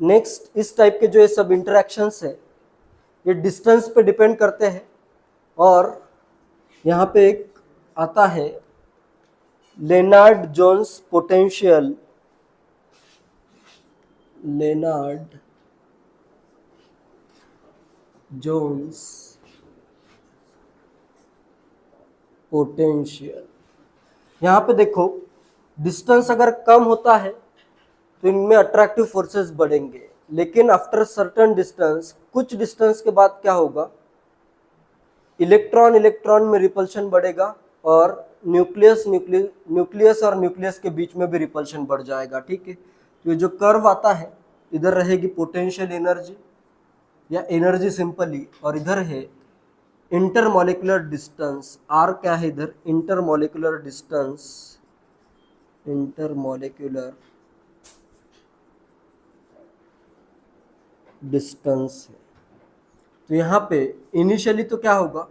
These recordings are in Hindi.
नेक्स्ट, इस टाइप के जो ये सब इंटरेक्शंस है ये डिस्टेंस पे डिपेंड करते हैं, और यहाँ पे एक आता है Lennard Jones potential, Lennard Jones potential. यहाँ पे देखो, डिस्टेंस अगर कम होता है तो इनमें अट्रैक्टिव फोर्सेस बढ़ेंगे, लेकिन आफ्टर सर्टेन डिस्टेंस, कुछ डिस्टेंस के बाद क्या होगा, इलेक्ट्रॉन इलेक्ट्रॉन में रिपल्शन बढ़ेगा और न्यूक्लियस और न्यूक्लियस के बीच में भी रिपल्शन बढ़ जाएगा। ठीक है, तो ये जो कर्व आता है, इधर रहेगी पोटेंशियल एनर्जी या एनर्जी सिंपली, और इधर है इंटरमॉलिक्यूलर डिस्टेंस, आर क्या है इधर, इंटरमॉलिक्यूलर डिस्टेंस, इंटरमॉलिक्यूलर डिस्टेंस है। तो यहाँ पे इनिशियली तो क्या होगा,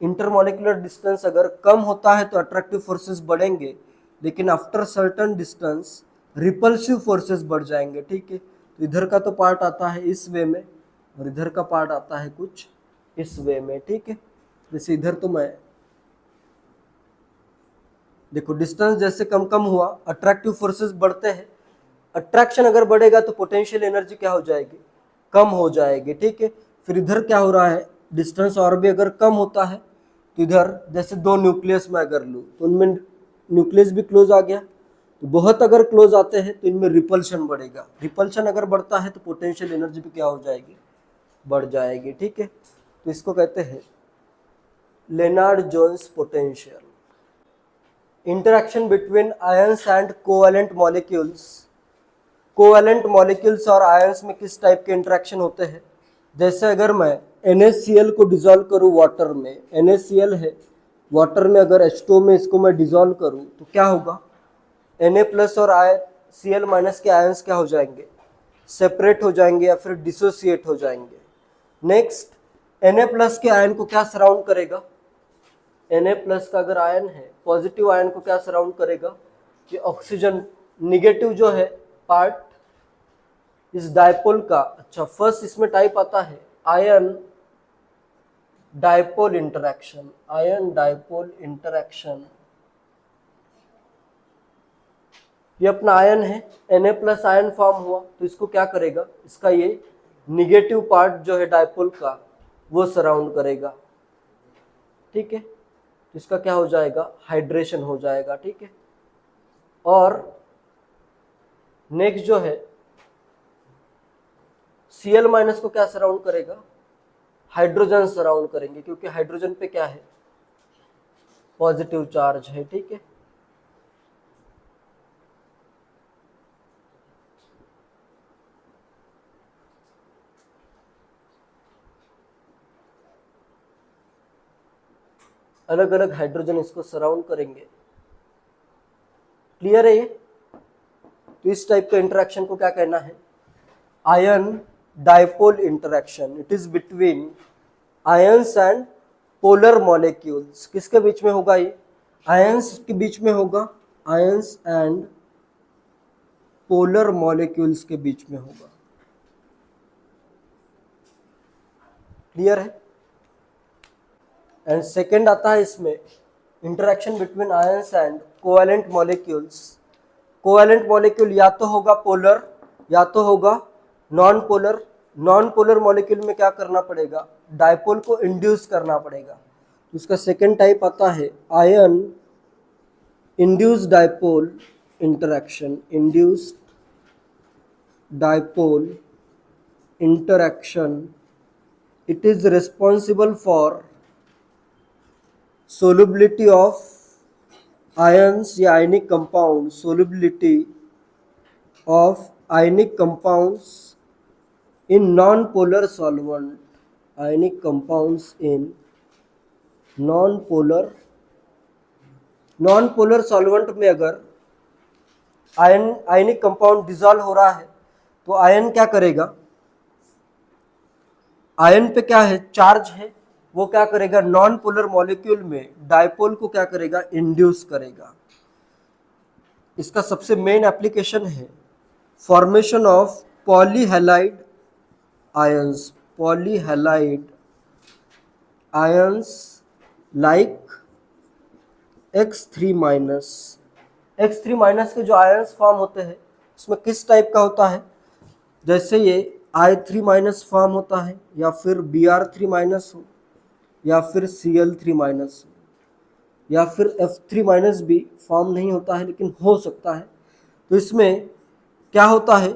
इंटरमॉलिक्यूलर डिस्टेंस अगर कम होता है तो अट्रैक्टिव फोर्सेस बढ़ेंगे, लेकिन after certain distance repulsive forces बढ़ जाएंगे। ठीक है, तो इधर का तो पार्ट आता है इस वे में और इधर का पार्ट आता है कुछ इस वे में। ठीक है, जैसे इधर तो मैं देखो, डिस्टेंस जैसे कम कम हुआ अट्रैक्टिव फोर्सेस बढ़ते हैं, अट्रैक्शन अगर बढ़ेगा तो पोटेंशियल एनर्जी क्या हो जाएगी, कम हो जाएगी। ठीक है, फिर इधर क्या हो रहा है, डिस्टेंस और भी अगर कम होता है तो इधर जैसे दो न्यूक्लियस में अगर लूँ तो उनमें न्यूक्लियस भी क्लोज आ गया, तो बहुत अगर क्लोज आते हैं तो इनमें रिपल्शन बढ़ेगा, रिपल्शन अगर बढ़ता है तो पोटेंशियल एनर्जी भी क्या हो जाएगी, बढ़ जाएगी। ठीक है, तो इसको कहते हैं Lennard Jones potential. Interaction between ions and covalent molecules, covalent molecules और आयंस में किस टाइप के इंटरेक्शन होते हैं, जैसे अगर मैं NaCl को डिजोल्व करूँ वाटर में, NaCl है वाटर में, अगर H2O में इसको मैं डिजोल्व करूँ तो क्या होगा, Na प्लस और Cl माइनस के आयंस क्या हो जाएंगे, सेपरेट हो जाएंगे या फिर डिसोसिएट हो जाएंगे। नेक्स्ट, Na प्लस के आयन को क्या सराउंड करेगा, Na प्लस का अगर आयन है, पॉजिटिव आयन को क्या सराउंड करेगा, कि ऑक्सीजन निगेटिव जो है पार्ट इस डायपोल का। अच्छा, फर्स्ट इसमें टाइप आता है ion dipole interaction, ion dipole interaction. ये अपना आयन है, Na प्लस आयन फॉर्म हुआ तो इसको क्या करेगा, इसका ये निगेटिव पार्ट जो है डायपोल का वो सराउंड करेगा। ठीक है, तो इसका क्या हो जाएगा, हाइड्रेशन हो जाएगा। ठीक है, और नेक्स्ट जो है Cl माइनस को क्या सराउंड करेगा, हाइड्रोजन सराउंड करेंगे, क्योंकि हाइड्रोजन पे क्या है, पॉजिटिव चार्ज है। ठीक है, अलग अलग हाइड्रोजन इसको सराउंड करेंगे। क्लियर है ये? तो इस टाइप का इंटरेक्शन को क्या कहना है, ion dipole interaction. It is between ions and polar molecules. किसके बीच में होगा ये, आयंस के बीच में होगा, आयंस एंड पोलर मॉलिक्यूल्स के बीच में होगा। क्लियर है? एंड सेकेंड आता है इसमें interaction between ions and covalent molecules. Covalent molecule या तो होगा पोलर या तो होगा non polar. Non polar molecule में क्या करना पड़ेगा, डायपोल को इंड्यूस करना पड़ेगा। इसका सेकेंड टाइप आता है ion induced dipole interaction, induced dipole interaction. It is responsible for solubility of ions या ionic compounds, solubility of ionic compounds in non-polar solvent, ionic compounds in non-polar solvent में अगर आयनिक कंपाउंड डिजॉल्व हो रहा है तो आयन क्या करेगा, आयन पे क्या है, चार्ज है, वो क्या करेगा, नॉन पोलर मॉलिक्यूल में डायपोल को क्या करेगा, इंड्यूस करेगा। इसका सबसे मेन एप्लीकेशन है formation of polyhalide ions, like X3 minus. X3 minus के जो आयंस फॉर्म होते हैं उसमें किस टाइप का होता है, जैसे ये I3 माइनस फॉर्म होता है, या फिर Br3 माइनस हो, या फिर Cl3 माइनस हो, या फिर F3 माइनस भी फॉर्म नहीं होता है लेकिन हो सकता है। तो इसमें क्या होता है,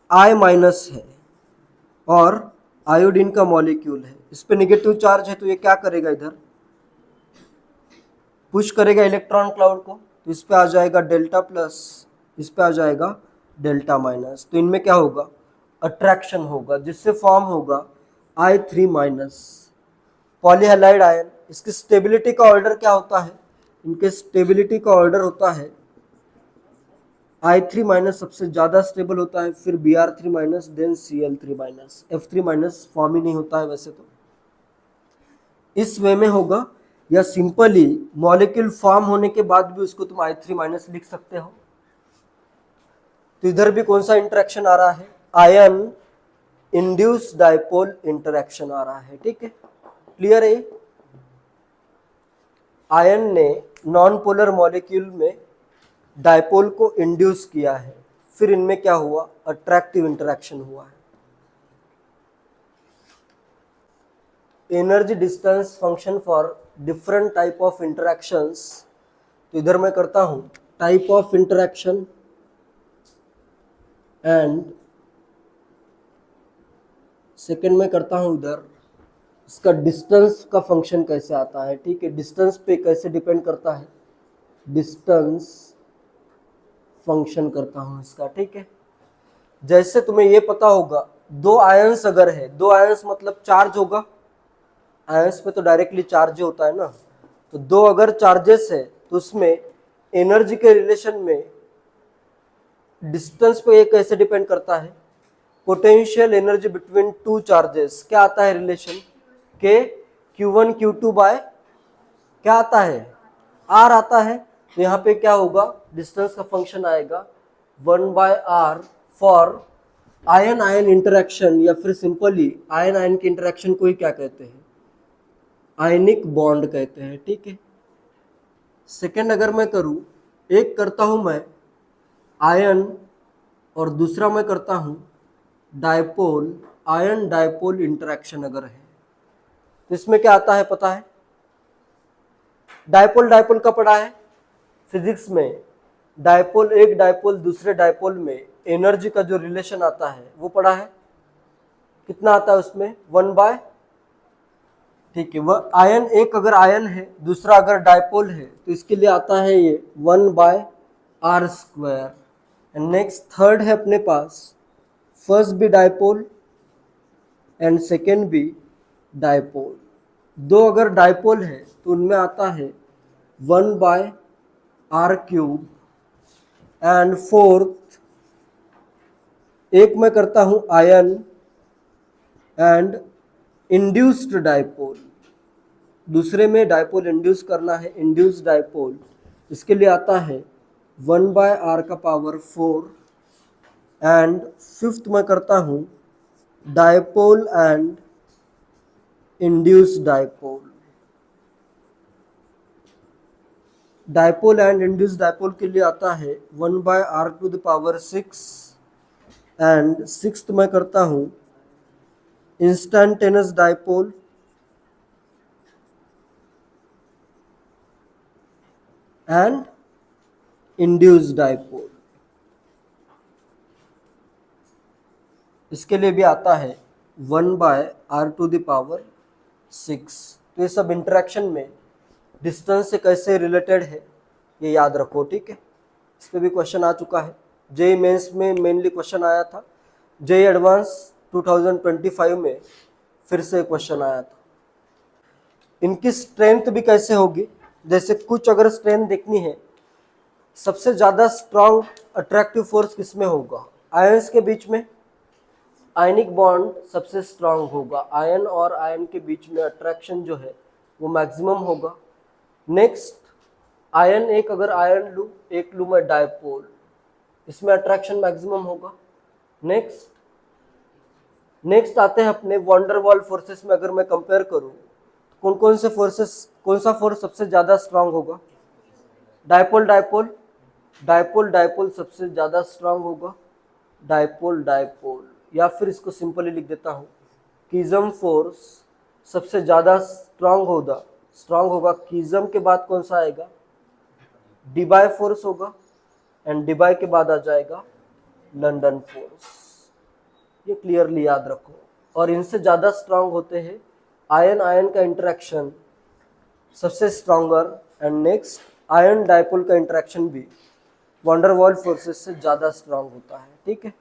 I माइनस है और आयोडीन का मॉलिक्यूल है, इस पे नेगेटिव चार्ज है, तो ये क्या करेगा, इधर पुश करेगा इलेक्ट्रॉन क्लाउड को, तो इस पे आ जाएगा डेल्टा प्लस, इस पे आ जाएगा डेल्टा माइनस। तो इनमें क्या होगा, अट्रैक्शन होगा, जिससे फॉर्म होगा I3 माइनस पॉलीहैलाइड आयन। इसकी स्टेबिलिटी का ऑर्डर क्या होता है, इनके स्टेबिलिटी का ऑर्डर होता है I3 माइनस सबसे ज़्यादा स्टेबल होता है, फिर Br3 minus, then Cl3 minus. F3 minus form ही नहीं होता है वैसे तो। इस वे में होगा, या सिंपली मॉलिक्यूल फॉर्म होने के बाद भी उसको तुम I3 माइनस लिख सकते हो। तो इधर भी कौन सा इंटरेक्शन आ रहा है, आयन इंड्यूस डाइपोल इंटरेक्शन आ रहा है, ठीक है, क्लियर है। आयन ने नॉन पोलर मॉलिक्यूल में डाइपोल को इंड्यूस किया है, फिर इनमें क्या हुआ, अट्रैक्टिव इंटरेक्शन हुआ है। Energy distance function for different type of interactions, तो इधर मैं करता हूं type of interaction and second में करता हूं इधर इसका डिस्टेंस का फंक्शन कैसे आता है, ठीक है, डिस्टेंस पे कैसे डिपेंड करता है, डिस्टेंस फंक्शन करता हूं इसका, ठीक है। जैसे तुम्हें ये पता होगा, दो आयंस अगर है, दो आयंस मतलब चार्ज होगा, आयंस पे तो डायरेक्टली चार्ज होता है ना, तो दो अगर चार्जेस है तो उसमें एनर्जी के रिलेशन में डिस्टेंस पे ये कैसे डिपेंड करता है, potential energy between two charges क्या आता है रिलेशन के, Q1 Q2 बाय क्या आता है, R आता है। तो यहाँ पे क्या होगा, डिस्टेंस का फंक्शन आएगा 1/R for ion ion interaction, या फिर सिंपली आयन आयन के इंटरेक्शन को ही क्या कहते हैं, आयनिक बॉन्ड कहते हैं, ठीक है। सेकेंड अगर मैं करूं, एक करता हूं मैं आयन और दूसरा मैं करता हूं डाइपोल, आयन डाइपोल इंटरेक्शन अगर है तो इसमें क्या आता है पता है, डाइपोल डाइपोल का पढ़ा है फिजिक्स में, डाइपोल एक डाइपोल दूसरे डाइपोल में एनर्जी का जो रिलेशन आता है वो पढ़ा है, कितना आता है उसमें 1/, ठीक है। वह आयन एक अगर आयन है दूसरा अगर डाइपोल है तो इसके लिए आता है ये 1/R²। एंड नेक्स्ट थर्ड है अपने पास, फर्स्ट भी डाइपोल एंड सेकेंड भी डाइपोल, दो अगर डाइपोल है तो उनमें आता है 1/R³ एंड फोर्थ एक मैं करता हूं आयन एंड इंड्यूस्ड डाइपोल, दूसरे में डाइपोल इंड्यूस करना है, इंड्यूस्ड डाइपोल, इसके लिए आता है 1/R⁴ एंड फिफ्थ मैं करता हूं dipole and induced dipole, dipole and induced dipole के लिए आता है 1/R⁶ एंड सिक्स्थ मैं करता हूं instantaneous dipole and induced dipole, इसके लिए भी आता है 1/R⁶। तो ये सब इंटरेक्शन में डिस्टेंस से कैसे रिलेटेड है ये याद रखो, ठीक है। इस पे भी क्वेश्चन आ चुका है, जेईई मेंस में मेनली क्वेश्चन आया था, जेईई एडवांस 2025 में फिर से क्वेश्चन आया था। इनकी स्ट्रेंथ भी कैसे होगी, जैसे कुछ अगर स्ट्रेंथ देखनी है, सबसे ज़्यादा स्ट्रॉन्ग अट्रैक्टिव फोर्स किसमें होगा, आयंस के बीच में, आयनिक बॉन्ड सबसे स्ट्रांग होगा, आयन और आयन के बीच में अट्रैक्शन जो है वो मैक्सिमम होगा। नेक्स्ट आयन एक अगर आयन लूँ, एक लूँ मैं डाइपोल, इसमें अट्रैक्शन मैक्सिमम होगा। नेक्स्ट नेक्स्ट आते हैं अपने वंडरवॉल फोर्सेस में। अगर मैं कंपेयर करूं कौन कौन से फोर्सेस, कौन सा फोर्स सबसे ज्यादा स्ट्रांग होगा? डायपोल डायपोल डायपोल डायपोल सबसे ज्यादा स्ट्रांग होगा। डायपोल डायपोल, या फिर इसको सिंपली लिख देता हूं, कीजम फोर्स सबसे ज्यादा स्ट्रांग होगा। कीजम के बाद कौन सा आएगा? डिबाय फोर्स होगा, एंड डिबाय के बाद आ जाएगा लंदन फोर्स। ये क्लियरली याद रखो। और इनसे ज्यादा स्ट्रांग होते हैं आयन आयन का इंटरेक्शन सबसे stronger, and next ion dipole का इंटरेक्शन भी वंडरवॉल फोर्सेस से ज्यादा स्ट्रांग होता है। ठीक है,